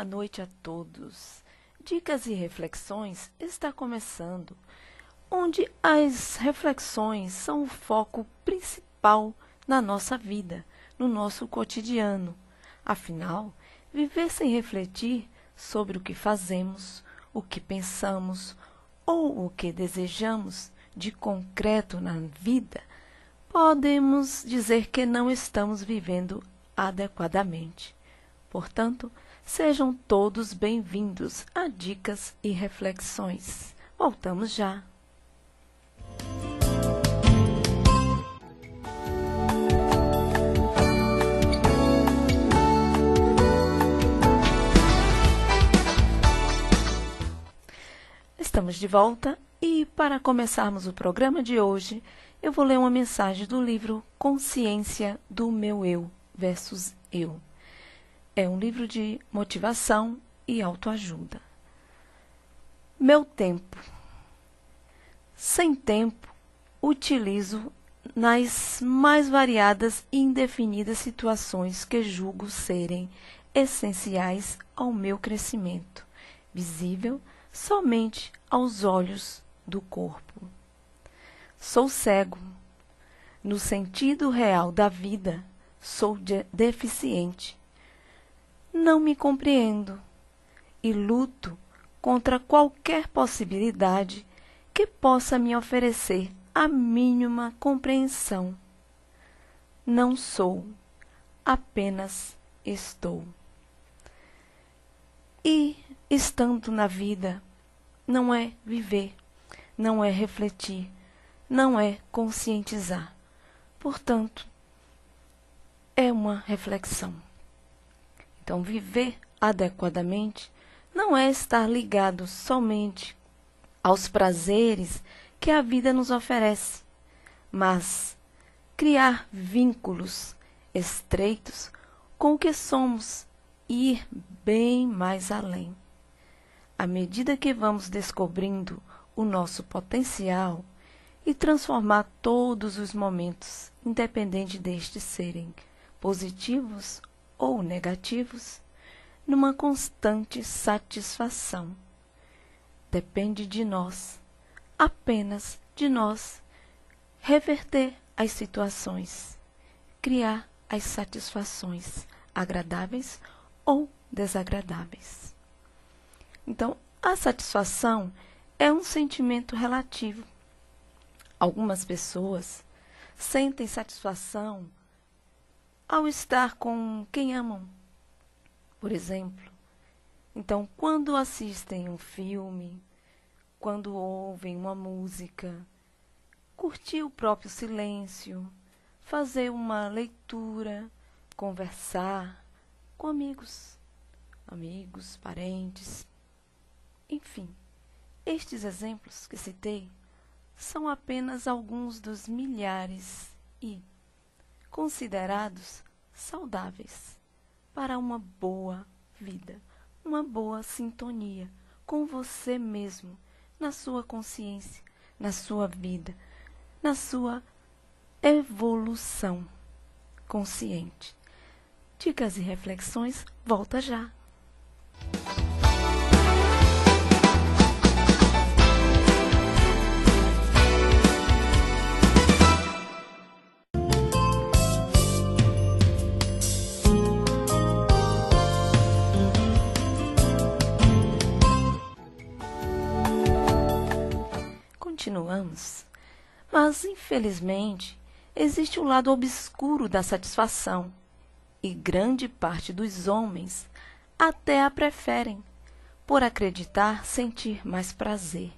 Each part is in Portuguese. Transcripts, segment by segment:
Boa noite a todos. Dicas e Reflexões está começando, onde as reflexões são o foco principal na nossa vida, no nosso cotidiano. Afinal, viver sem refletir sobre o que fazemos, o que pensamos ou o que desejamos de concreto na vida, podemos dizer que não estamos vivendo adequadamente. Portanto, sejam todos bem-vindos a Dicas e Reflexões. Voltamos já. Estamos de volta e, para começarmos o programa de hoje, eu vou ler uma mensagem do livro Consciência do Meu Eu versus Eu. É um livro de motivação e autoajuda. Meu tempo. Sem tempo, utilizo nas mais variadas e indefinidas situações que julgo serem essenciais ao meu crescimento, visível somente aos olhos do corpo. Sou cego. No sentido real da vida, sou deficiente. Não me compreendo e luto contra qualquer possibilidade que possa me oferecer a mínima compreensão. Não sou, apenas estou. E, estando na vida, não é viver, não é refletir, não é conscientizar. Portanto, é uma reflexão. Então, viver adequadamente não é estar ligado somente aos prazeres que a vida nos oferece, mas criar vínculos estreitos com o que somos e ir bem mais além. À medida que vamos descobrindo o nosso potencial e transformar todos os momentos, independente destes serem positivos ou negativos, numa constante satisfação. Depende de nós, apenas de nós, reverter as situações, criar as satisfações agradáveis ou desagradáveis. Então, a satisfação é um sentimento relativo. Algumas pessoas sentem satisfação ao estar com quem amam, por exemplo. Então, quando assistem um filme, quando ouvem uma música, curtir o próprio silêncio, fazer uma leitura, conversar com amigos, parentes, enfim. Estes exemplos que citei são apenas alguns dos milhares e considerados saudáveis para uma boa vida, uma boa sintonia com você mesmo, na sua consciência, na sua vida, na sua evolução consciente. Dicas e reflexões, volta já! Continuamos, mas infelizmente existe um lado obscuro da satisfação e grande parte dos homens até a preferem, por acreditar sentir mais prazer,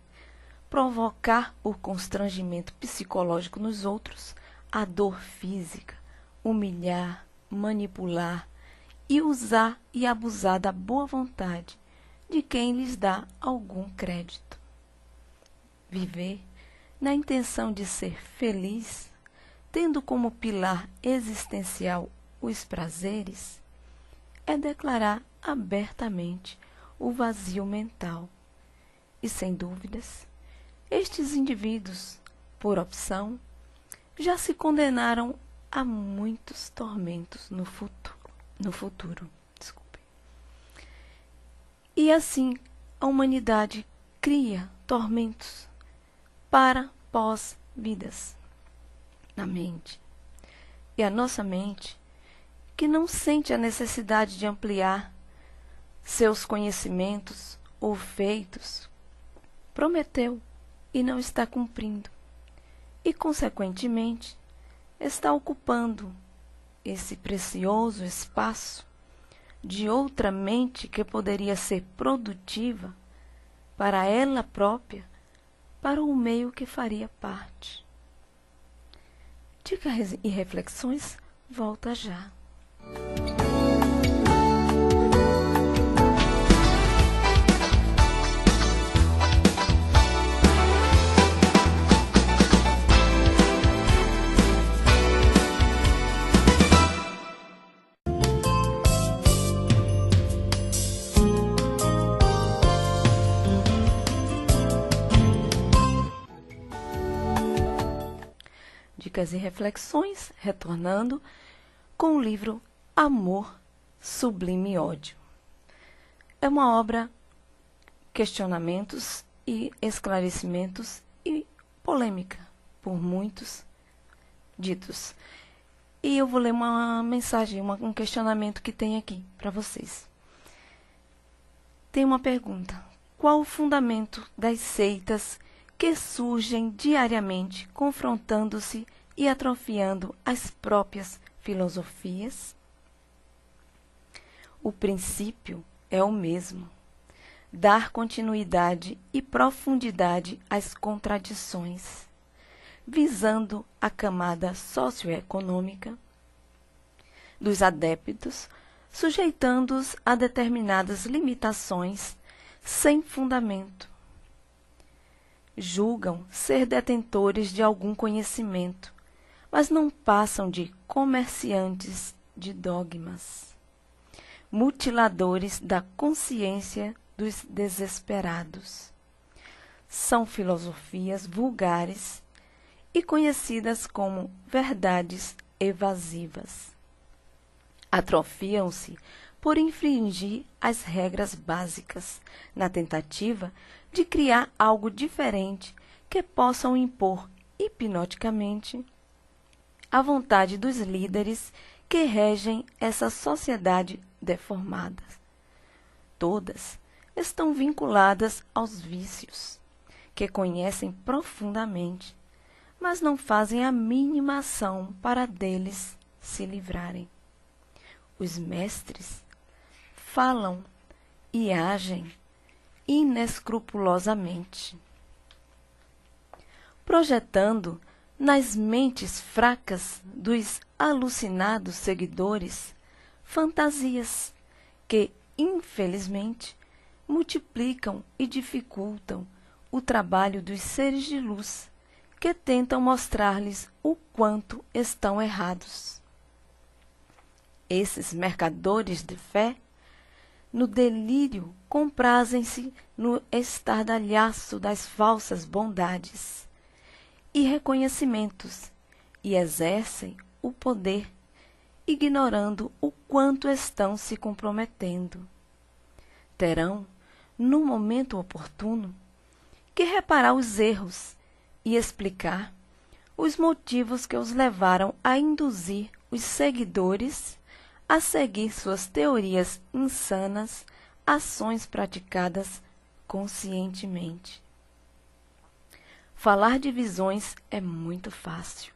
provocar o constrangimento psicológico nos outros, a dor física, humilhar, manipular e usar e abusar da boa vontade de quem lhes dá algum crédito. Viver na intenção de ser feliz, tendo como pilar existencial os prazeres, é declarar abertamente o vazio mental. E, sem dúvidas, estes indivíduos, por opção, já se condenaram a muitos tormentos no futuro. E assim a humanidade cria tormentos para pós-vidas na mente. E a nossa mente, que não sente a necessidade de ampliar seus conhecimentos ou feitos, prometeu e não está cumprindo. E, consequentemente, está ocupando esse precioso espaço de outra mente que poderia ser produtiva para ela própria, para o meio que faria parte. Dicas e reflexões, volta já. Dicas e reflexões, retornando com o livro Amor, Sublime Ódio. É uma obra, questionamentos e esclarecimentos e polêmica por muitos ditos. E eu vou ler uma mensagem, um questionamento que tem aqui para vocês. Tem uma pergunta: qual o fundamento das seitas que surgem diariamente, confrontando-se e atrofiando as próprias filosofias? O princípio é o mesmo: dar continuidade e profundidade às contradições, visando a camada socioeconômica dos adeptos, sujeitando-os a determinadas limitações sem fundamento. Julgam ser detentores de algum conhecimento, mas não passam de comerciantes de dogmas, mutiladores da consciência dos desesperados. São filosofias vulgares e conhecidas como verdades evasivas. Atrofiam-se por infringir as regras básicas, na tentativa de criar algo diferente que possam impor hipnoticamente a vontade dos líderes que regem essa sociedade deformada. Todas estão vinculadas aos vícios, que conhecem profundamente, mas não fazem a mínima ação para deles se livrarem. Os mestres falam e agem inescrupulosamente, projetando nas mentes fracas dos alucinados seguidores fantasias que, infelizmente, multiplicam e dificultam o trabalho dos seres de luz que tentam mostrar-lhes o quanto estão errados. Esses mercadores de fé, no delírio, comprazem-se no estardalhaço das falsas bondades e reconhecimentos e exercem o poder, ignorando o quanto estão se comprometendo. Terão, no momento oportuno, que reparar os erros e explicar os motivos que os levaram a induzir os seguidores a seguir suas teorias insanas, ações praticadas conscientemente. Falar de visões é muito fácil,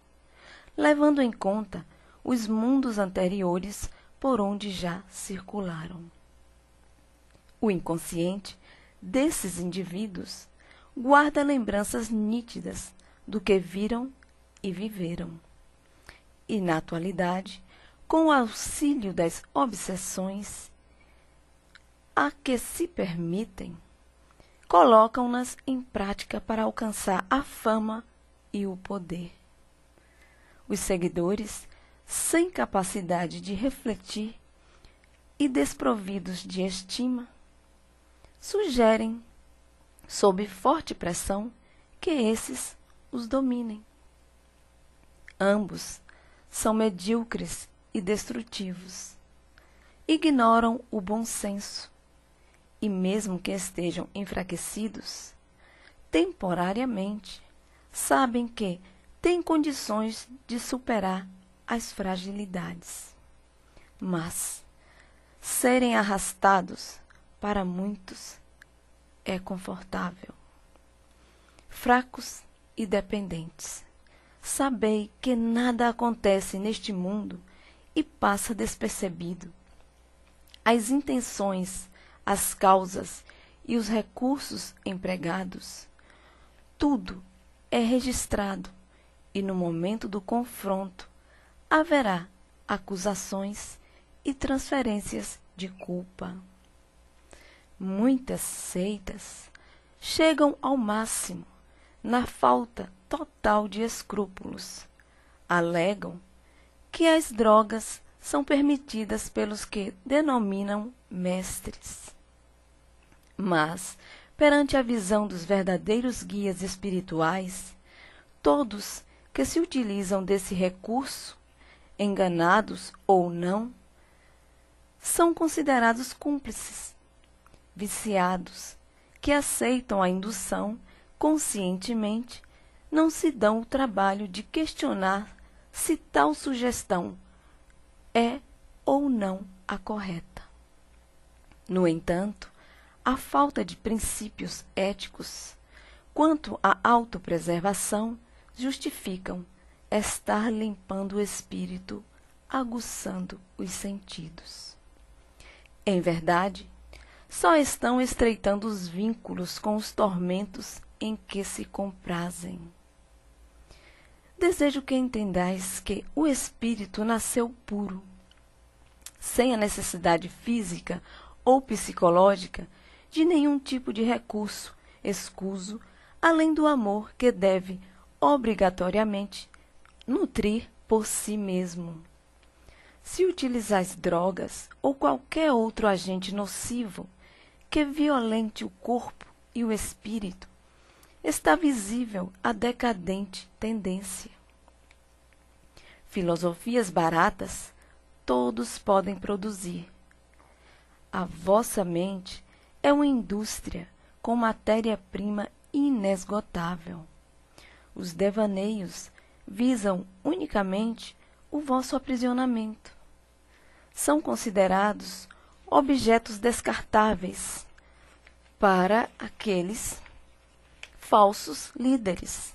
levando em conta os mundos anteriores por onde já circularam. O inconsciente desses indivíduos guarda lembranças nítidas do que viram e viveram. E, na atualidade, com o auxílio das obsessões a que se permitem, colocam-nas em prática para alcançar a fama e o poder. Os seguidores, sem capacidade de refletir e desprovidos de estima, sugerem, sob forte pressão, que esses os dominem. Ambos são medíocres e destrutivos. Ignoram o bom senso e mesmo que estejam enfraquecidos, temporariamente, sabem que têm condições de superar as fragilidades. Mas serem arrastados, para muitos, é confortável. Fracos e dependentes, sabei que nada acontece neste mundo e passa despercebido. As intenções, as causas e os recursos empregados, tudo é registrado e no momento do confronto haverá acusações e transferências de culpa. Muitas seitas chegam ao máximo na falta total de escrúpulos. Alegam que as drogas são permitidas pelos que denominam mestres. Mas, perante a visão dos verdadeiros guias espirituais, todos que se utilizam desse recurso, enganados ou não, são considerados cúmplices, viciados, que aceitam a indução conscientemente, não se dão o trabalho de questionar se tal sugestão é ou não a correta. No entanto, a falta de princípios éticos quanto à autopreservação justificam estar limpando o espírito, aguçando os sentidos. Em verdade, só estão estreitando os vínculos com os tormentos em que se comprazem. Desejo que entendais que o espírito nasceu puro, sem a necessidade física ou psicológica de nenhum tipo de recurso escuso, além do amor que deve obrigatoriamente nutrir por si mesmo. Se utilizais drogas ou qualquer outro agente nocivo que violente o corpo e o espírito, está visível a decadente tendência. Filosofias baratas todos podem produzir. A vossa mente é uma indústria com matéria-prima inesgotável. Os devaneios visam unicamente o vosso aprisionamento. São considerados objetos descartáveis para aqueles falsos líderes.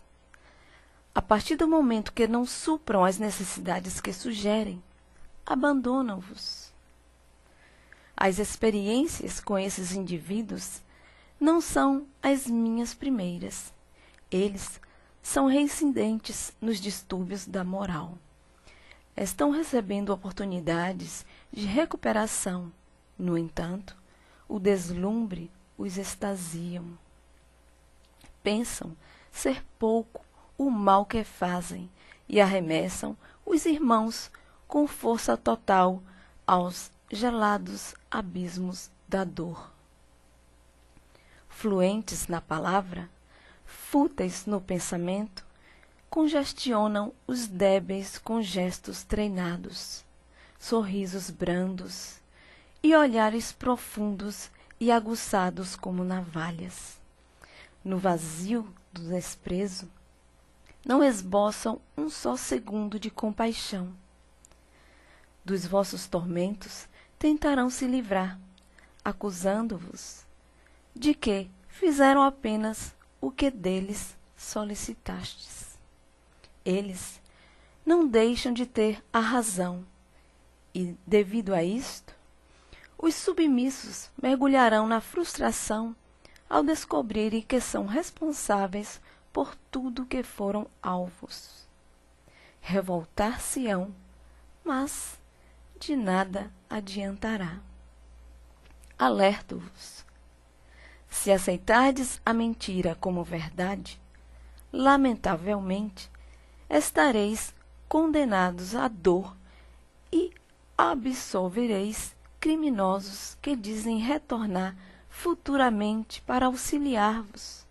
A partir do momento que não supram as necessidades que sugerem, abandonam-vos. As experiências com esses indivíduos não são as minhas primeiras. Eles são reincidentes nos distúrbios da moral. Estão recebendo oportunidades de recuperação. No entanto, o deslumbre os extasiam. Pensam ser pouco o mal que fazem e arremessam os irmãos com força total aos gelados abismos da dor. Fluentes na palavra, fúteis no pensamento, congestionam os débeis com gestos treinados, sorrisos brandos e olhares profundos e aguçados como navalhas. No vazio do desprezo, não esboçam um só segundo de compaixão. Dos vossos tormentos tentarão se livrar, acusando-vos de que fizeram apenas o que deles solicitastes. Eles não deixam de ter a razão, e, devido a isto, os submissos mergulharão na frustração ao descobrirem que são responsáveis por tudo que foram alvos. Revoltar-se-ão, mas de nada adiantará. Alerto-vos. Se aceitardes a mentira como verdade, lamentavelmente, estareis condenados à dor e absolvereis criminosos que dizem retornar futuramente para auxiliar-vos.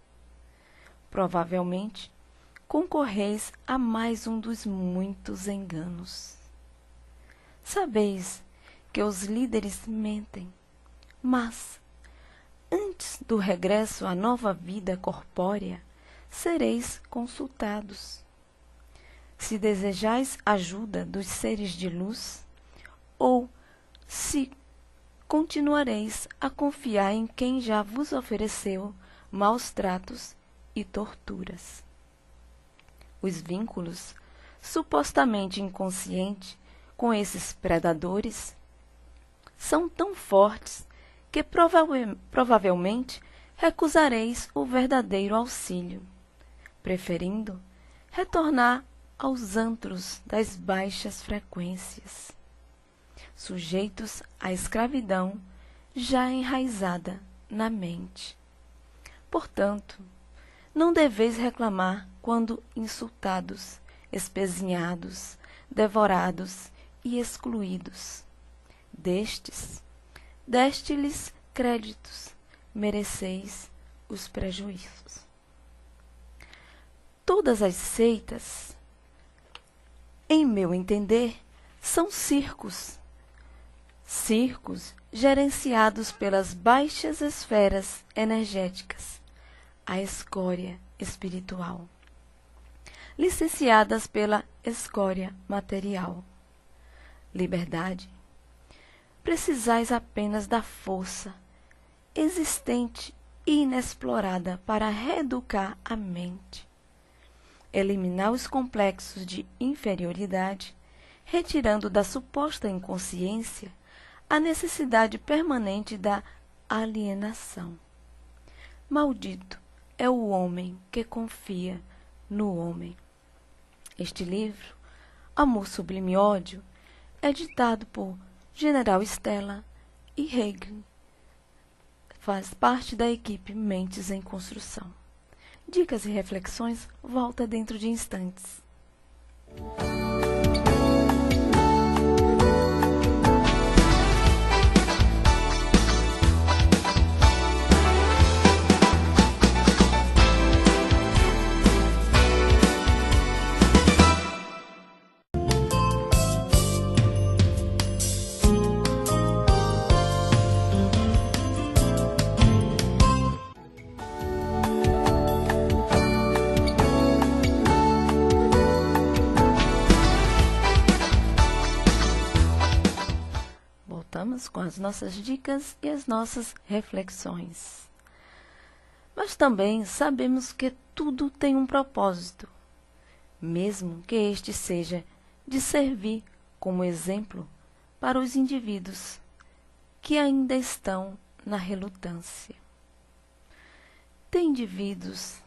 Provavelmente, concorreis a mais um dos muitos enganos. Sabeis que os líderes mentem, mas Antes do regresso à nova vida corpórea, sereis consultados. Se desejais ajuda dos seres de luz, ou se continuareis a confiar em quem já vos ofereceu maus tratos e torturas. Os vínculos, supostamente inconscientes, com esses predadores, são tão fortes que provavelmente recusareis o verdadeiro auxílio, preferindo retornar aos antros das baixas frequências, sujeitos à escravidão já enraizada na mente. Portanto, não deveis reclamar quando insultados, espezinhados, devorados e excluídos. Deste-lhes créditos, mereceis os prejuízos. Todas as seitas, em meu entender, são circos gerenciados pelas baixas esferas energéticas, a escória espiritual, licenciadas pela escória material. Liberdade. Precisais apenas da força existente e inexplorada para reeducar a mente, eliminar os complexos de inferioridade, retirando da suposta inconsciência a necessidade permanente da alienação. Maldito é o homem que confia no homem. Este livro, Amor Sublime Ódio, é ditado por General Stella e Hegel. Faz parte da equipe Mentes em Construção. Dicas e reflexões volta dentro de instantes. Voltamos com as nossas dicas e as nossas reflexões. Mas também sabemos que tudo tem um propósito, mesmo que este seja de servir como exemplo para os indivíduos que ainda estão na relutância. Tem indivíduos,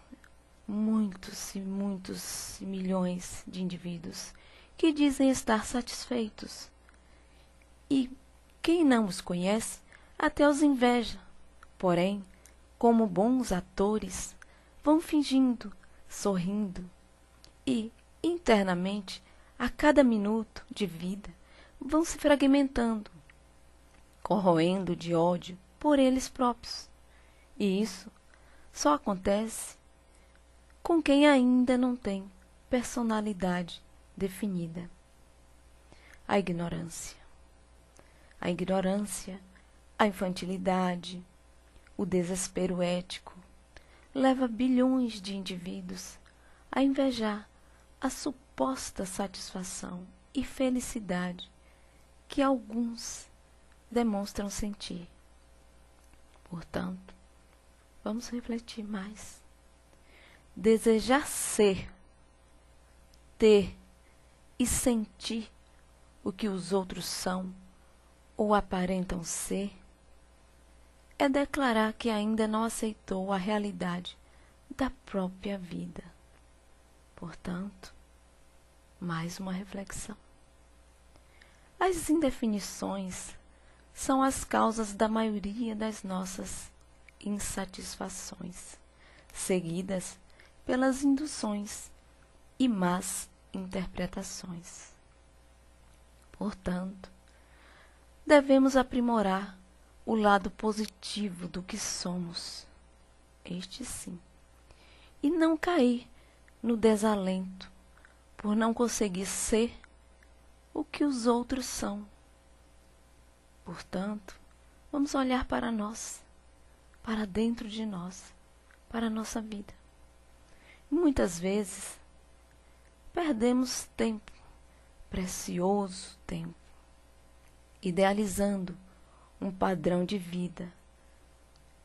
muitos e milhões de indivíduos, que dizem estar satisfeitos. E quem não os conhece até os inveja. Porém, como bons atores, vão fingindo, sorrindo e, internamente, a cada minuto de vida, vão se fragmentando, corroendo de ódio por eles próprios. E isso só acontece com quem ainda não tem personalidade definida. A ignorância, a infantilidade, o desespero ético leva bilhões de indivíduos a invejar a suposta satisfação e felicidade que alguns demonstram sentir. Portanto, vamos refletir mais. Desejar ser, ter e sentir o que os outros são ou aparentam ser, é declarar que ainda não aceitou a realidade da própria vida. Portanto, mais uma reflexão. As indefinições são as causas da maioria das nossas insatisfações, seguidas pelas induções e más interpretações. Portanto, devemos aprimorar o lado positivo do que somos, este sim, e não cair no desalento por não conseguir ser o que os outros são. Portanto, vamos olhar para nós, para dentro de nós, para a nossa vida. Muitas vezes perdemos tempo, precioso tempo, idealizando um padrão de vida.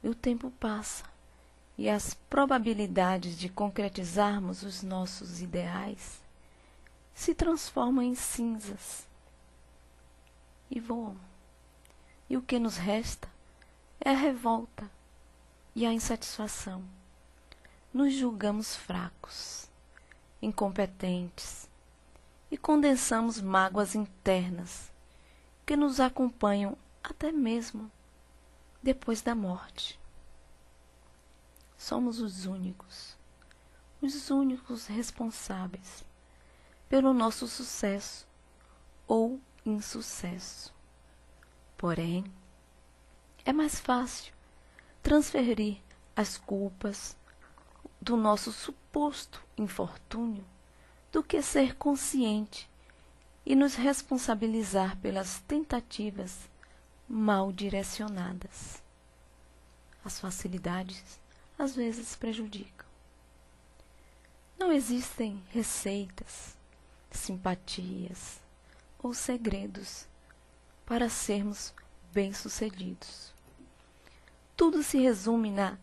E o tempo passa e as probabilidades de concretizarmos os nossos ideais se transformam em cinzas e voam. E o que nos resta é a revolta e a insatisfação. Nos julgamos fracos, incompetentes e condensamos mágoas internas que nos acompanham até mesmo depois da morte. Somos os únicos responsáveis pelo nosso sucesso ou insucesso. Porém, é mais fácil transferir as culpas do nosso suposto infortúnio do que ser consciente e nos responsabilizar pelas tentativas mal direcionadas. As facilidades às vezes prejudicam. Não existem receitas, simpatias ou segredos para sermos bem-sucedidos. Tudo se resume na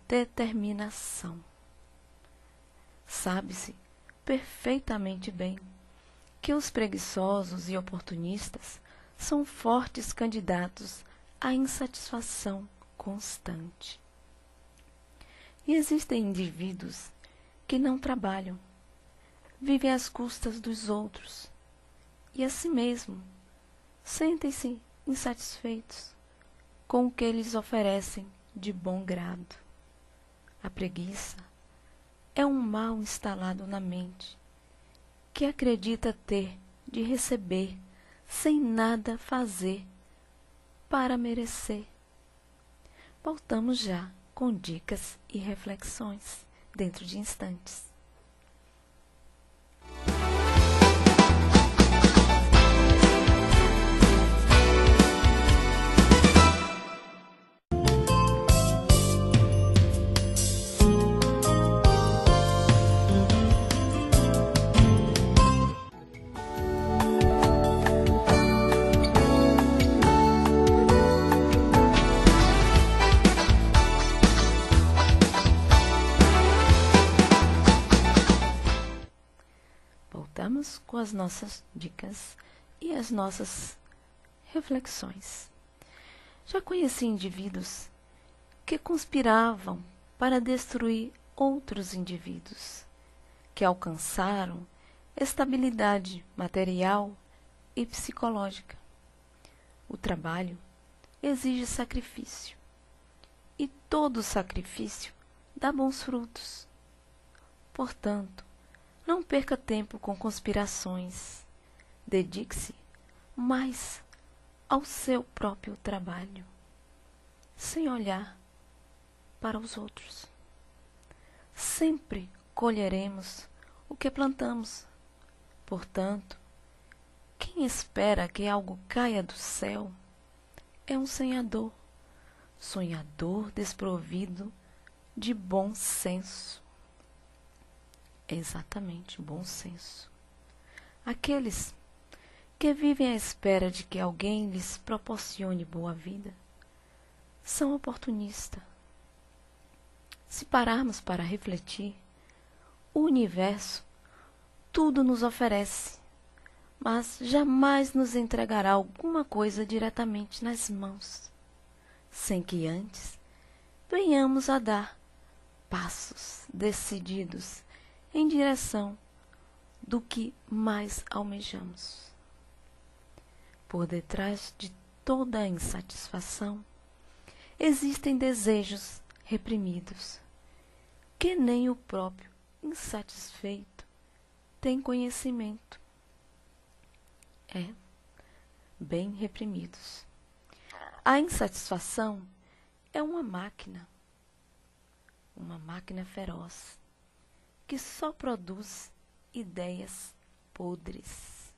determinação. Sabe-se perfeitamente bem que os preguiçosos e oportunistas são fortes candidatos à insatisfação constante. E existem indivíduos que não trabalham, vivem às custas dos outros e, assim mesmo, sentem-se insatisfeitos com o que eles oferecem de bom grado. A preguiça é um mal instalado na mente, que acredita ter de receber sem nada fazer para merecer. Voltamos já com dicas e reflexões dentro de instantes. Voltamos com as nossas dicas e as nossas reflexões. Já conheci indivíduos que conspiravam para destruir outros indivíduos, que alcançaram estabilidade material e psicológica. O trabalho exige sacrifício, e todo sacrifício dá bons frutos. Portanto, não perca tempo com conspirações. Dedique-se mais ao seu próprio trabalho, sem olhar para os outros. Sempre colheremos o que plantamos. Portanto, quem espera que algo caia do céu é um sonhador desprovido de bom senso. Exatamente, bom senso. Aqueles que vivem à espera de que alguém lhes proporcione boa vida são oportunistas. Se pararmos para refletir, o universo tudo nos oferece, mas jamais nos entregará alguma coisa diretamente nas mãos, sem que antes venhamos a dar passos decididos em direção do que mais almejamos. Por detrás de toda a insatisfação, existem desejos reprimidos, que nem o próprio insatisfeito tem conhecimento. Bem reprimidos. A insatisfação é uma máquina feroz, que só produz ideias podres.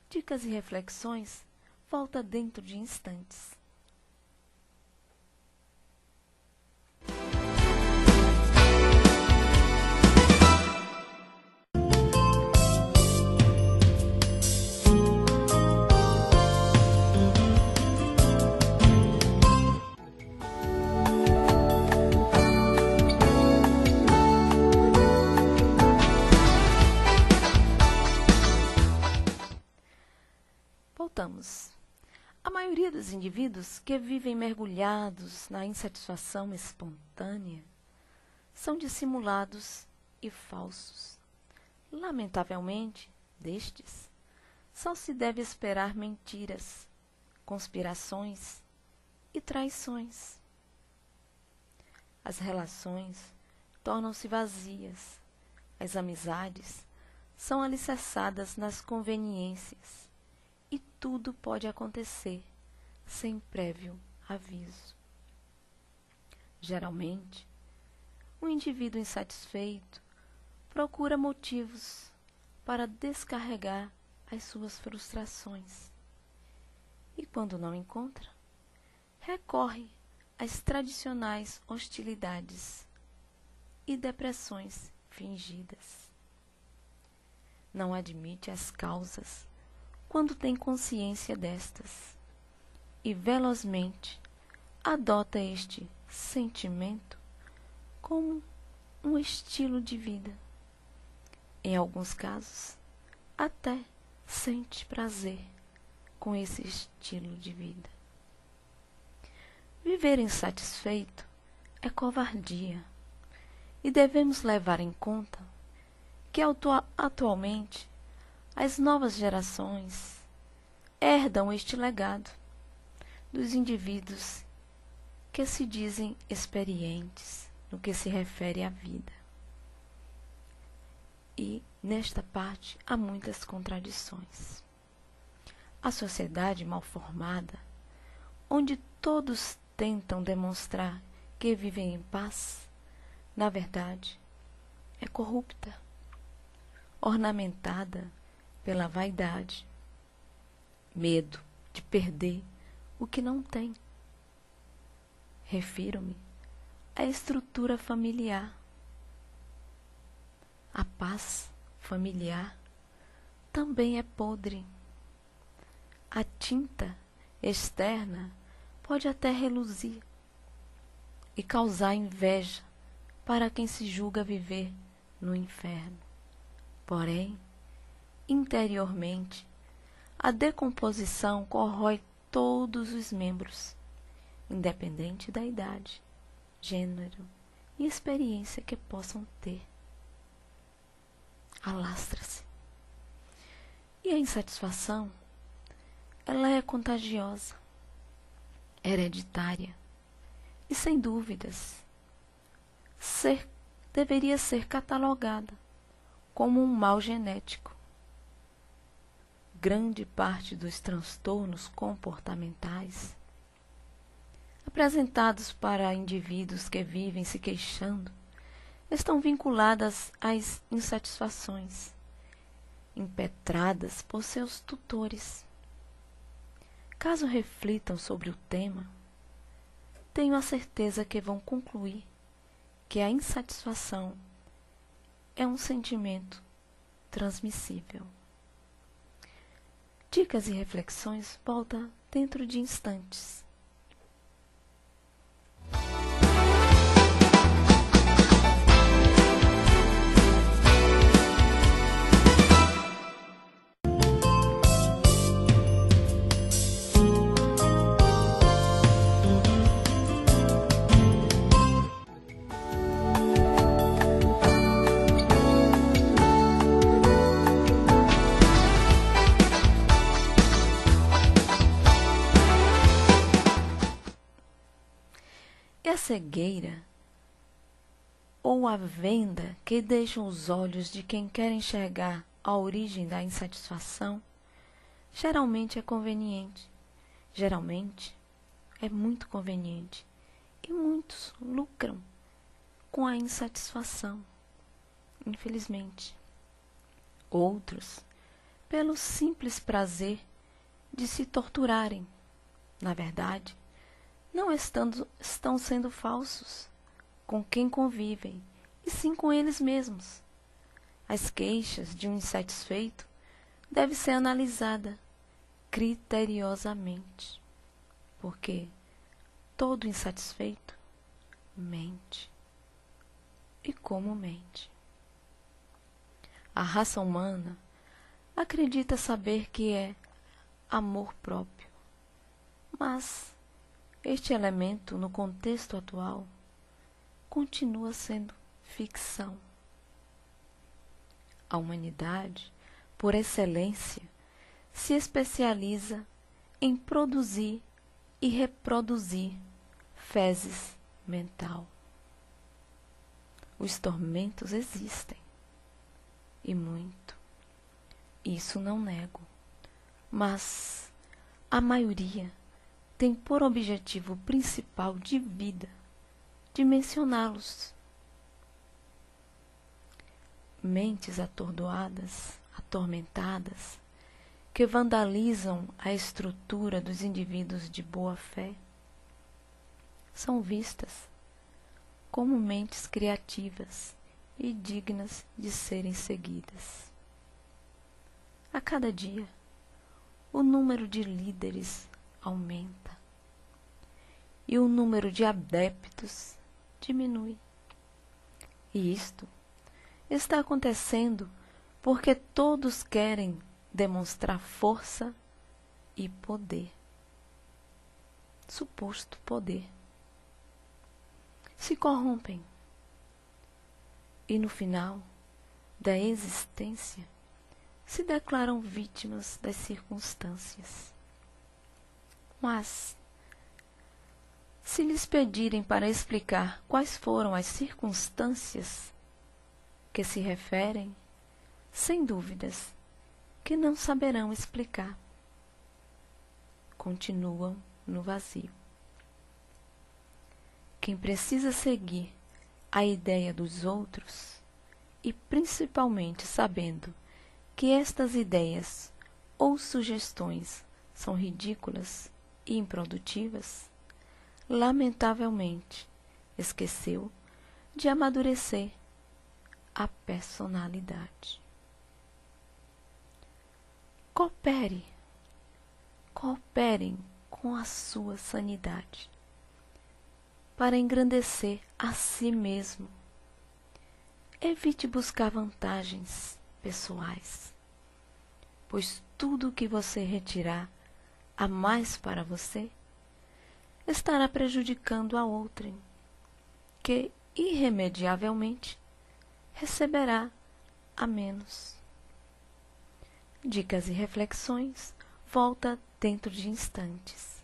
Dicas e reflexões volta dentro de instantes. A maioria dos indivíduos que vivem mergulhados na insatisfação espontânea são dissimulados e falsos. Lamentavelmente, destes, só se deve esperar mentiras, conspirações e traições. As relações tornam-se vazias, as amizades são alicerçadas nas conveniências e tudo pode acontecer sem prévio aviso. Geralmente, o indivíduo insatisfeito procura motivos para descarregar as suas frustrações e, quando não encontra, recorre às tradicionais hostilidades e depressões fingidas. Não admite as causas quando tem consciência destas e velozmente adota este sentimento como um estilo de vida. Em alguns casos, até sente prazer com esse estilo de vida. Viver insatisfeito é covardia e devemos levar em conta que atualmente as novas gerações herdam este legado dos indivíduos que se dizem experientes no que se refere à vida. E, nesta parte, há muitas contradições. A sociedade mal formada, onde todos tentam demonstrar que vivem em paz, na verdade, é corrupta, ornamentada pela vaidade, medo de perder o que não tem. Refiro-me à estrutura familiar. A paz familiar também é podre. A tinta externa pode até reluzir e causar inveja para quem se julga viver no inferno. Porém, interiormente, a decomposição corrói todos os membros, independente da idade, gênero e experiência que possam ter. Alastra-se. E a insatisfação, ela é contagiosa, hereditária e, sem dúvidas, deveria ser catalogada como um mal genético. Grande parte dos transtornos comportamentais apresentados para indivíduos que vivem se queixando estão vinculadas às insatisfações impetradas por seus tutores. Caso reflitam sobre o tema, tenho a certeza que vão concluir que a insatisfação é um sentimento transmissível. Dicas e reflexões volta dentro de instantes. É a cegueira ou a venda que deixam os olhos de quem quer enxergar a origem da insatisfação geralmente é conveniente. Geralmente é muito conveniente e muitos lucram com a insatisfação, infelizmente. Outros, pelo simples prazer de se torturarem, na verdade, não estão sendo falsos com quem convivem, e sim com eles mesmos. As queixas de um insatisfeito devem ser analisadas criteriosamente, porque todo insatisfeito mente. E como mente? A raça humana acredita saber que é amor próprio, Mas este elemento, no contexto atual, continua sendo ficção. A humanidade, por excelência, se especializa em produzir e reproduzir fezes mental. Os tormentos existem, e muito. Isso não nego. Mas a maioria tem por objetivo principal de vida dimensioná-los. Mentes atordoadas, atormentadas, que vandalizam a estrutura dos indivíduos de boa fé, são vistas como mentes criativas e dignas de serem seguidas. A cada dia, o número de líderes aumenta e o número de adeptos diminui. E isto está acontecendo porque todos querem demonstrar força e poder. Suposto poder. Se corrompem. E no final da existência se declaram vítimas das circunstâncias. Mas, se lhes pedirem para explicar quais foram as circunstâncias que se referem, sem dúvidas que não saberão explicar. Continuam no vazio. Quem precisa seguir a ideia dos outros, e principalmente sabendo que estas ideias ou sugestões são ridículas e improdutivas, lamentavelmente esqueceu de amadurecer a personalidade. Cooperem com a sua sanidade para engrandecer a si mesmo. Evite buscar vantagens pessoais, pois tudo o que você retirar a mais para você estará prejudicando a outrem, que irremediavelmente receberá a menos. Dicas e reflexões volta dentro de instantes.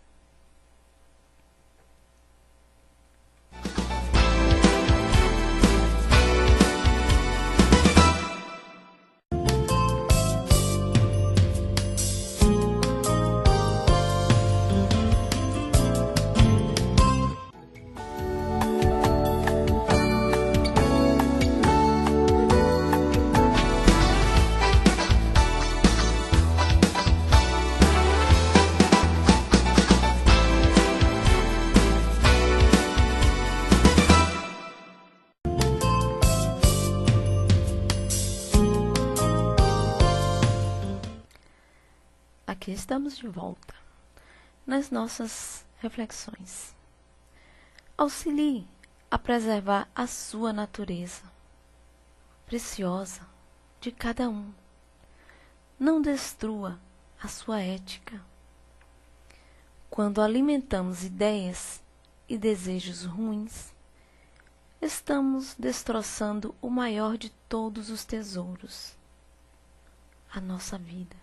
Aqui estamos de volta nas nossas reflexões. Auxilie a preservar a sua natureza, preciosa, de cada um. Não destrua a sua ética. Quando alimentamos ideias e desejos ruins, estamos destroçando o maior de todos os tesouros, a nossa vida,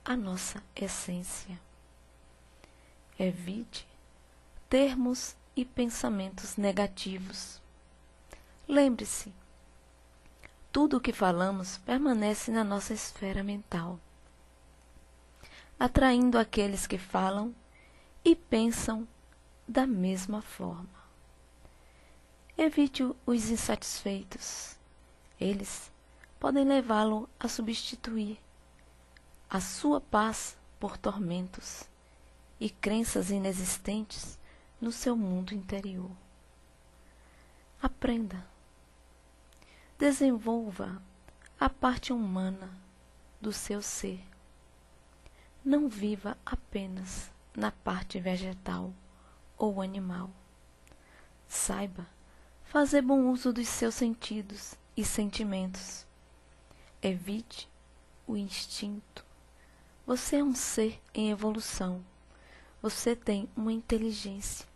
a nossa essência. Evite termos e pensamentos negativos. Lembre-se, tudo o que falamos permanece na nossa esfera mental, atraindo aqueles que falam e pensam da mesma forma. Evite os insatisfeitos. Eles podem levá-lo a substituir a sua paz por tormentos e crenças inexistentes no seu mundo interior. Aprenda. Desenvolva a parte humana do seu ser. Não viva apenas na parte vegetal ou animal. Saiba fazer bom uso dos seus sentidos e sentimentos. Evite o instinto. Você é um ser em evolução. você tem uma inteligência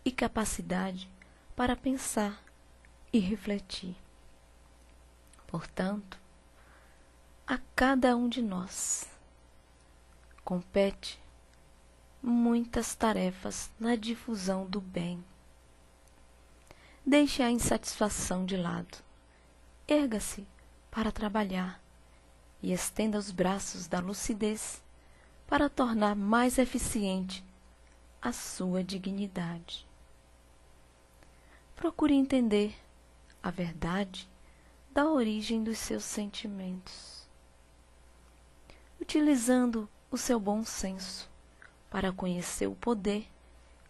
e capacidade para pensar e refletir. Portanto, a cada um de nós compete muitas tarefas na difusão do bem. Deixe a insatisfação de lado. Erga-se para trabalhar e estenda os braços da lucidez para tornar mais eficiente a sua dignidade. Procure entender a verdade da origem dos seus sentimentos, utilizando o seu bom senso para conhecer o poder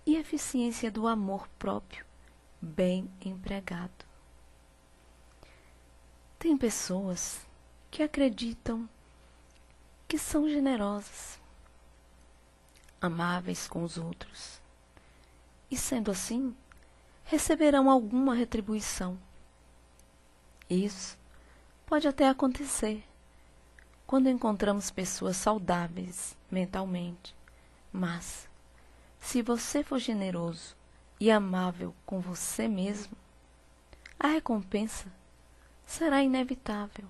e eficiência do amor próprio bem empregado. Tem pessoas que acreditam que são generosas, amáveis com os outros, e sendo assim, receberão alguma retribuição. Isso pode até acontecer quando encontramos pessoas saudáveis mentalmente, mas se você for generoso e amável com você mesmo, a recompensa será inevitável.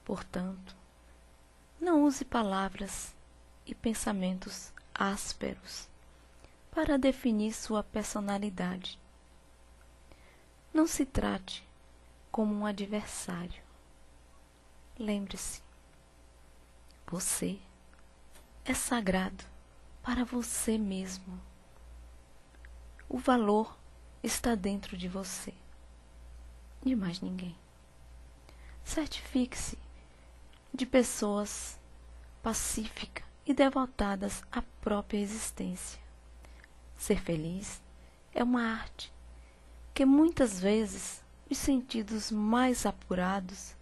Portanto, não use palavras e pensamentos ásperos para definir sua personalidade. Não se trate como um adversário. Lembre-se, você é sagrado para você mesmo. O valor está dentro de você, de mais ninguém. Certifique-se de pessoas pacíficas e devotadas à própria existência. Ser feliz é uma arte que muitas vezes os sentidos mais apurados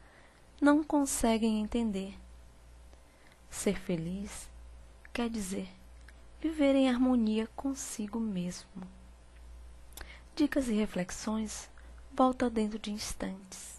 não conseguem entender. Ser feliz quer dizer viver em harmonia consigo mesmo. Dicas e reflexões volta dentro de instantes.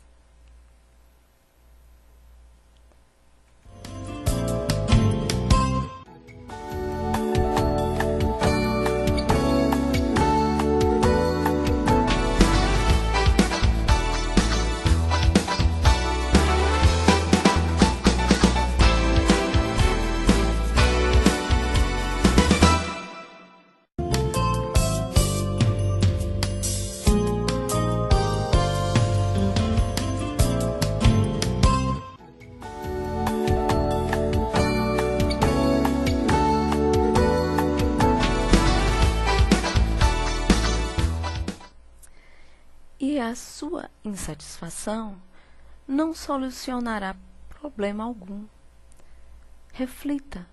E a sua insatisfação não solucionará problema algum. Reflita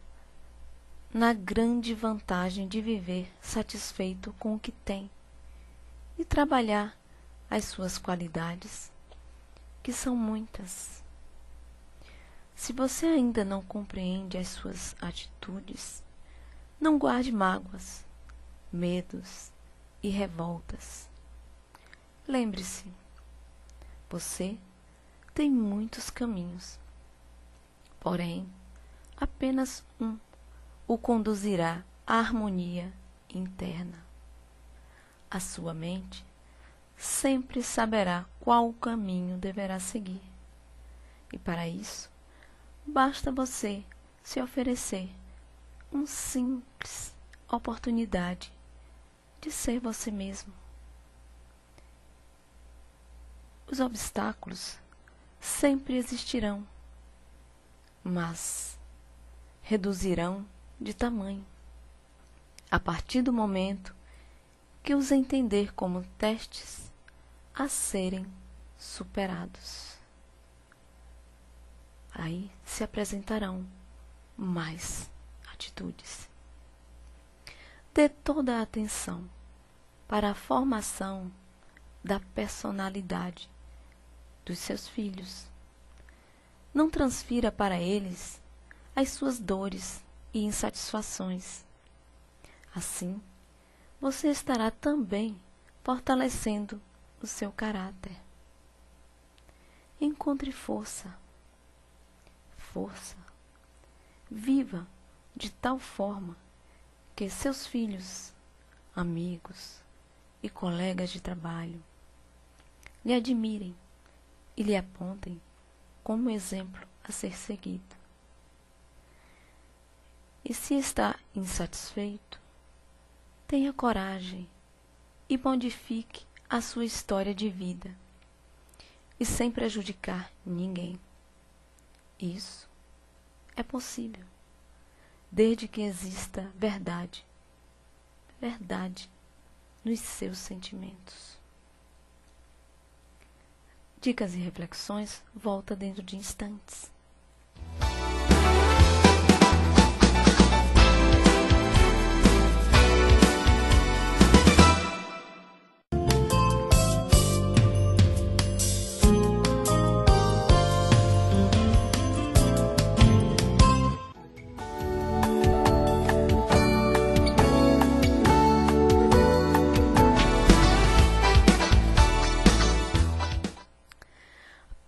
na grande vantagem de viver satisfeito com o que tem e trabalhar as suas qualidades, que são muitas. Se você ainda não compreende as suas atitudes, não guarde mágoas, medos e revoltas. Lembre-se, você tem muitos caminhos, porém, apenas um o conduzirá à harmonia interna. A sua mente sempre saberá qual caminho deverá seguir, e para isso, basta você se oferecer uma simples oportunidade de ser você mesmo. Os obstáculos sempre existirão, mas reduzirão de tamanho a partir do momento que os entender como testes a serem superados. Aí se apresentarão mais atitudes. Dê toda a atenção para a formação da personalidade dos seus filhos. Não transfira para eles as suas dores e insatisfações. Assim, você estará também fortalecendo o seu caráter. Encontre força. Força. Viva de tal forma que seus filhos, amigos e colegas de trabalho lhe admirem e lhe apontem como exemplo a ser seguido. E se está insatisfeito, tenha coragem e modifique a sua história de vida, e sem prejudicar ninguém. Isso é possível, desde que exista verdade nos seus sentimentos. Dicas e reflexões volta dentro de instantes.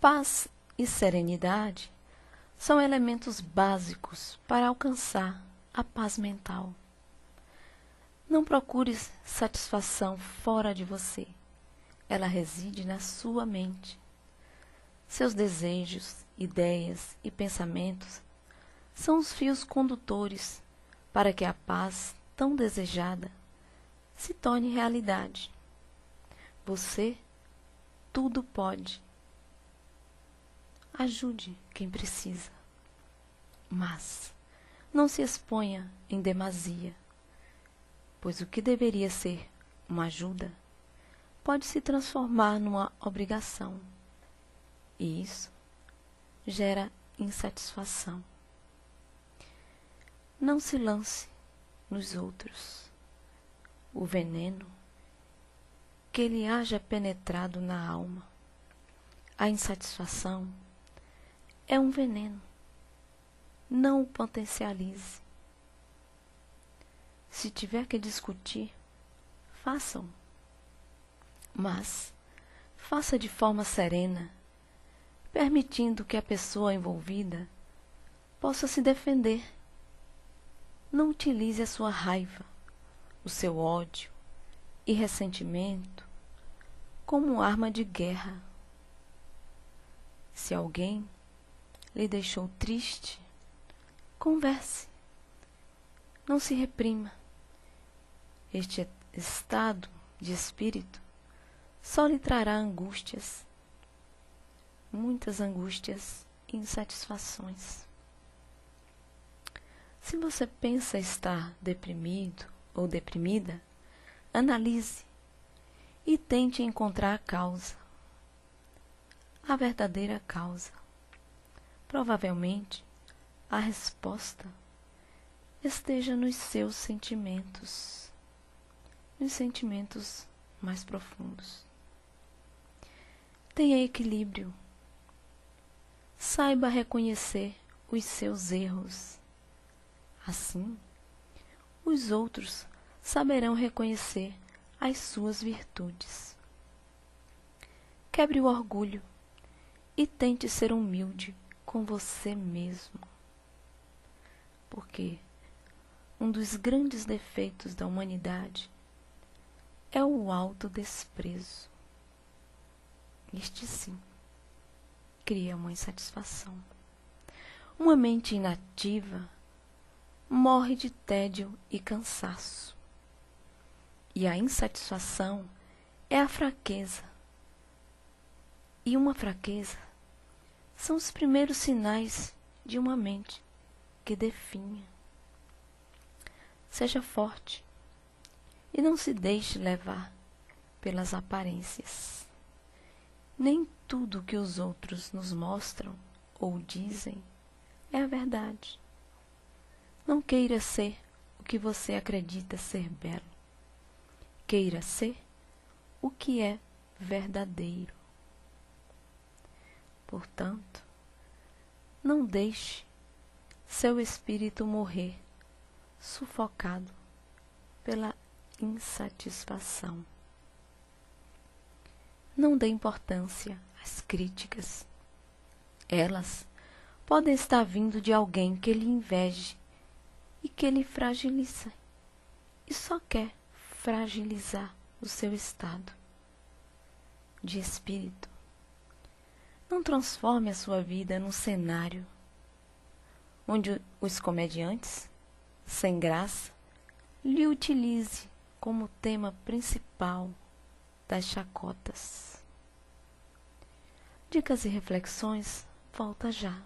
Paz e serenidade são elementos básicos para alcançar a paz mental. Não procure satisfação fora de você. Ela reside na sua mente. Seus desejos, ideias e pensamentos são os fios condutores para que a paz tão desejada se torne realidade. Você tudo pode. Ajude quem precisa, mas não se exponha em demasia, pois o que deveria ser uma ajuda pode se transformar numa obrigação, e isso gera insatisfação. Não se lance nos outros o veneno que lhe haja penetrado na alma. A insatisfação é um veneno. Não o potencialize. Se tiver que discutir, façam. Mas faça de forma serena, permitindo que a pessoa envolvida possa se defender. Não utilize a sua raiva, o seu ódio e ressentimento como arma de guerra. Se alguém lhe deixou triste, converse. Não se reprima. Este estado de espírito só lhe trará angústias, muitas angústias e insatisfações. Se você pensa estar deprimido ou deprimida, analise e tente encontrar a causa, a verdadeira causa. Provavelmente, a resposta esteja nos seus sentimentos, nos sentimentos mais profundos. Tenha equilíbrio. Saiba reconhecer os seus erros. Assim, os outros saberão reconhecer as suas virtudes. Quebre o orgulho e tente ser humilde com você mesmo. Porque um dos grandes defeitos da humanidade é o autodesprezo. Este sim cria uma insatisfação. Uma mente inativa morre de tédio e cansaço. E a insatisfação é a fraqueza. E uma fraqueza são os primeiros sinais de uma mente que definha. Seja forte e não se deixe levar pelas aparências. Nem tudo que os outros nos mostram ou dizem é a verdade. Não queira ser o que você acredita ser belo. Queira ser o que é verdadeiro. Portanto, não deixe seu espírito morrer sufocado pela insatisfação. Não dê importância às críticas. Elas podem estar vindo de alguém que lhe inveje e que lhe fragiliza. e só quer fragilizar o seu estado de espírito. Não transforme a sua vida num cenário onde os comediantes, sem graça, lhe utilize como tema principal das chacotas. Dicas e reflexões, volta já.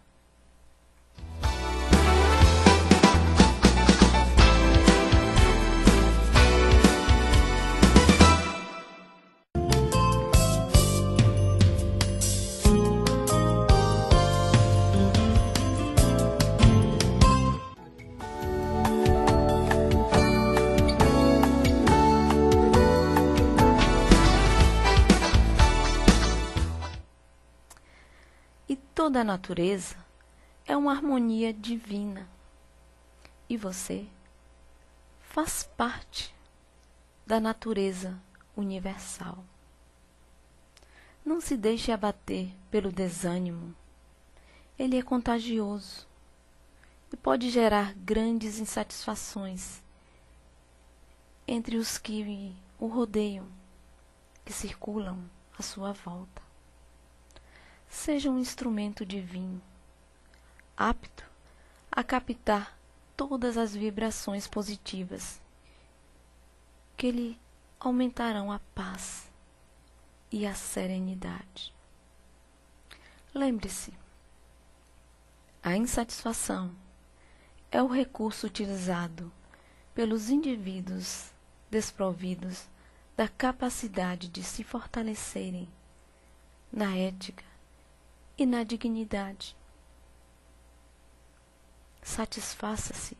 Toda a natureza é uma harmonia divina e você faz parte da natureza universal. Não se deixe abater pelo desânimo. Ele é contagioso e pode gerar grandes insatisfações entre os que o rodeiam, que circulam à sua volta. Seja um instrumento divino, apto a captar todas as vibrações positivas que lhe aumentarão a paz e a serenidade. Lembre-se, a insatisfação é o recurso utilizado pelos indivíduos desprovidos da capacidade de se fortalecerem na ética e na dignidade. Satisfaça-se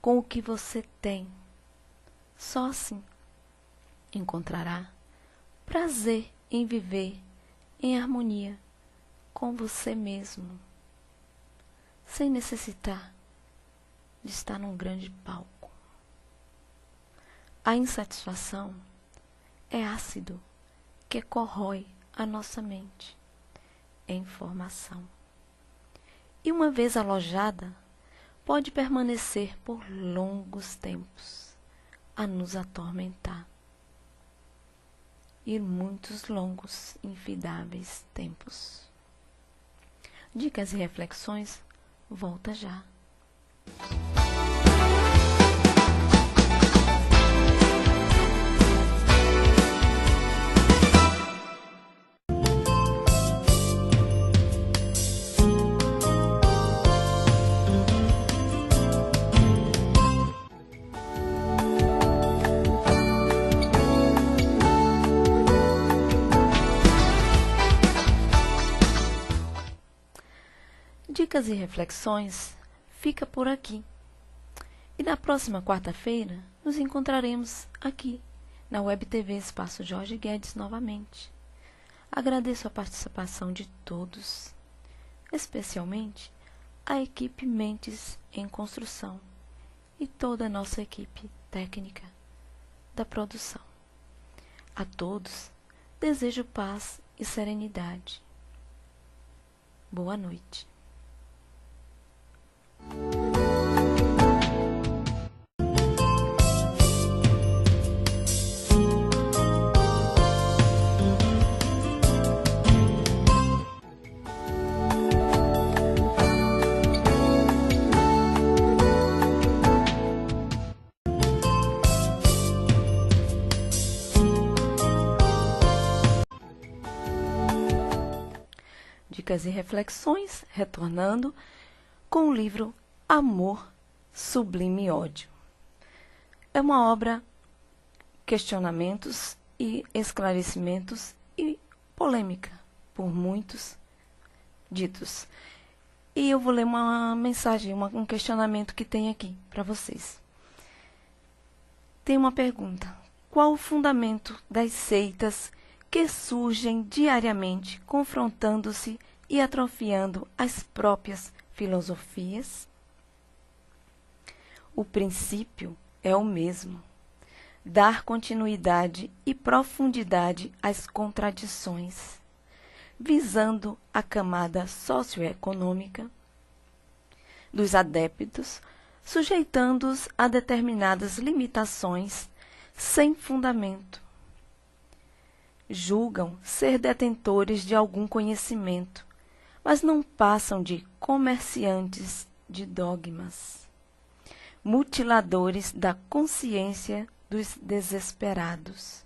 com o que você tem. Só assim encontrará prazer em viver em harmonia com você mesmo, sem necessitar de estar num grande palco. A insatisfação é ácido que corrói a nossa mente em formação. E uma vez alojada, pode permanecer por longos tempos a nos atormentar. E muitos longos, infindáveis tempos. Dicas e reflexões, volta já. Dicas e reflexões fica por aqui. E na próxima quarta-feira nos encontraremos aqui na Web TV Espaço Jorge Guedes novamente. Agradeço a participação de todos, especialmente a equipe Mentes em Construção e toda a nossa equipe técnica da produção. A todos desejo paz e serenidade. Boa noite. Dicas e reflexões, retornando com o livro Amor, Sublime Ódio. É uma obra, questionamentos e esclarecimentos e polêmica por muitos ditos. E eu vou ler uma mensagem, um questionamento que tem aqui para vocês. Tem uma pergunta: qual o fundamento das seitas que surgem diariamente, confrontando-se e atrofiando as próprias filosofias? O princípio é o mesmo: dar continuidade e profundidade às contradições, visando a camada socioeconômica dos adeptos, sujeitando-os a determinadas limitações sem fundamento. Julgam ser detentores de algum conhecimento, mas não passam de comerciantes de dogmas, mutiladores da consciência dos desesperados.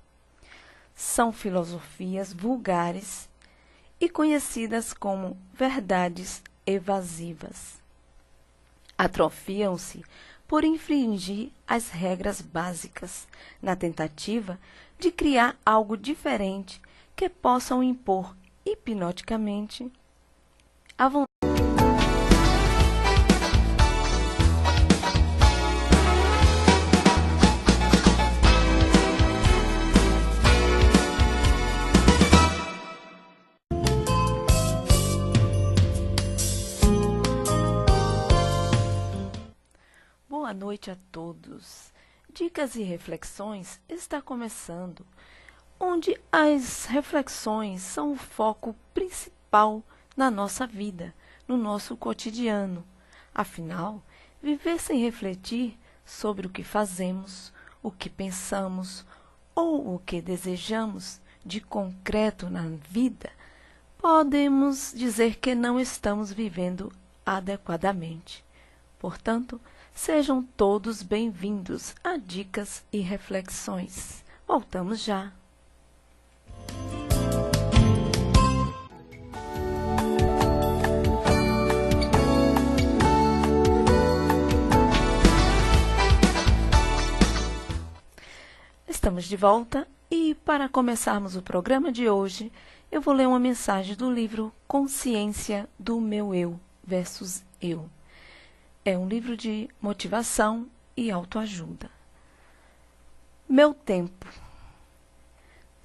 São filosofias vulgares e conhecidas como verdades evasivas. Atrofiam-se por infringir as regras básicas, na tentativa de criar algo diferente que possam impor hipnoticamente a vontade. Boa noite a todos. Dicas e Reflexões está começando, onde as reflexões são o foco principal na nossa vida, no nosso cotidiano. Afinal, viver sem refletir sobre o que fazemos, o que pensamos ou o que desejamos de concreto na vida, podemos dizer que não estamos vivendo adequadamente. Portanto, sejam todos bem-vindos a Dicas e Reflexões. Voltamos já. Estamos de volta e, para começarmos o programa de hoje, eu vou ler uma mensagem do livro Consciência do Meu Eu versus Eu. É um livro de motivação e autoajuda. Meu tempo.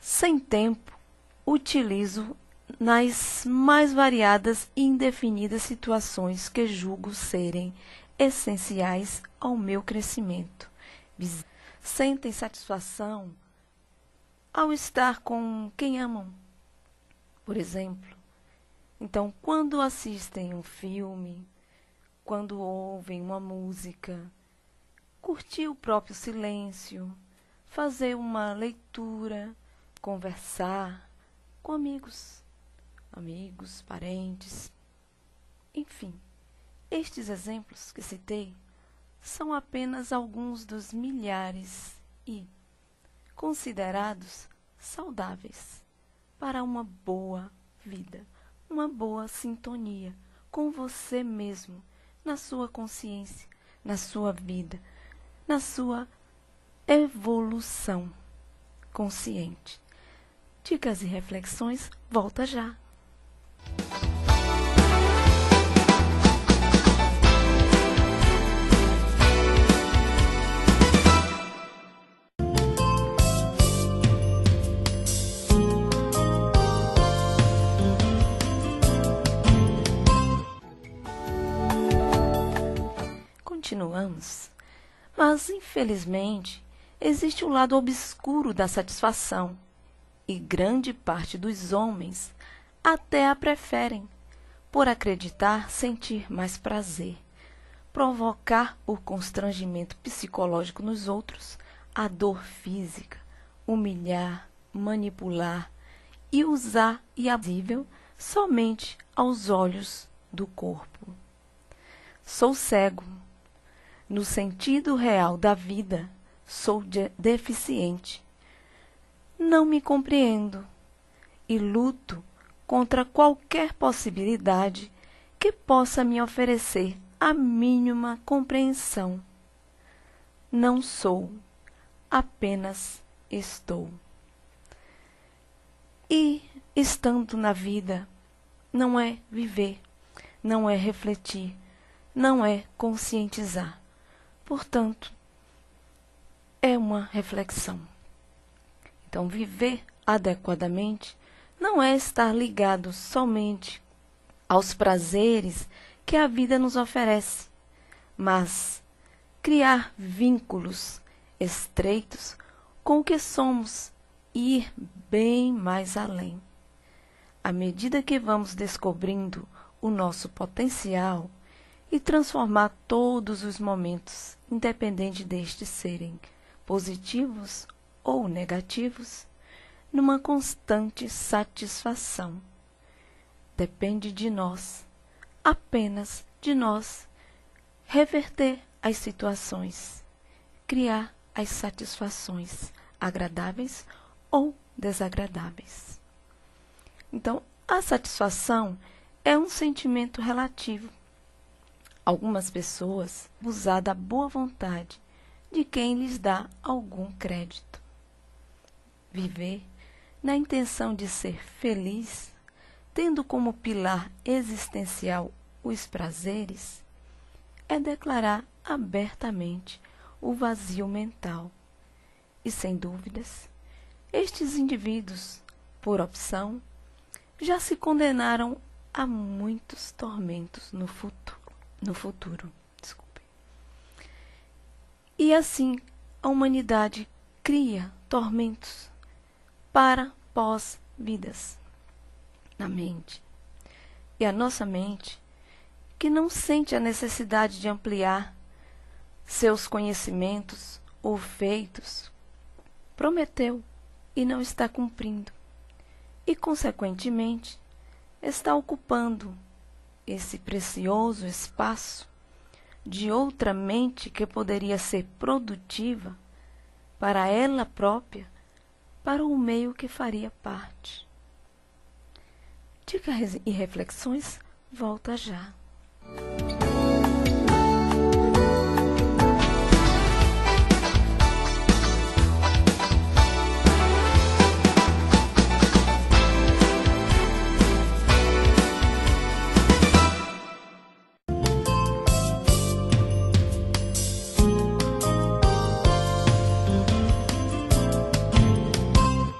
Sem tempo, utilizo nas mais variadas e indefinidas situações que julgo serem essenciais ao meu crescimento. Sentem satisfação ao estar com quem amam, por exemplo. Então, quando assistem um filme, quando ouvem uma música, curtir o próprio silêncio, fazer uma leitura, conversar com amigos, parentes, enfim. Estes exemplos que citei são apenas alguns dos milhares e considerados saudáveis para uma boa vida, uma boa sintonia com você mesmo, na sua consciência, na sua vida, na sua evolução consciente. Dicas e Reflexões, volta já! Continuamos, mas infelizmente existe um lado obscuro da satisfação e grande parte dos homens até a preferem, por acreditar sentir mais prazer, provocar o constrangimento psicológico nos outros, a dor física, humilhar, manipular e usar e abusível somente aos olhos do corpo. Sou cego. No sentido real da vida, sou deficiente. Não me compreendo e luto contra qualquer possibilidade que possa me oferecer a mínima compreensão. Não sou, apenas estou. E, estando na vida, não é viver, não é refletir, não é conscientizar. Portanto, é uma reflexão. Então, viver adequadamente não é estar ligado somente aos prazeres que a vida nos oferece, mas criar vínculos estreitos com o que somos e ir bem mais além. À medida que vamos descobrindo o nosso potencial e transformar todos os momentos, independente destes serem positivos ou negativos, numa constante satisfação. Depende de nós, apenas de nós, reverter as situações, criar as satisfações agradáveis ou desagradáveis. Então, a satisfação é um sentimento relativo. Algumas pessoas usam da boa vontade de quem lhes dá algum crédito. Viver na intenção de ser feliz, tendo como pilar existencial os prazeres, é declarar abertamente o vazio mental. E, sem dúvidas, estes indivíduos, por opção, já se condenaram a muitos tormentos no futuro. Desculpe. E assim, a humanidade cria tormentos para pós-vidas na mente. E a nossa mente, que não sente a necessidade de ampliar seus conhecimentos ou feitos, prometeu e não está cumprindo. E, consequentemente, está ocupando esse precioso espaço de outra mente que poderia ser produtiva para ela própria, para o meio que faria parte. Dicas e reflexões, volta já.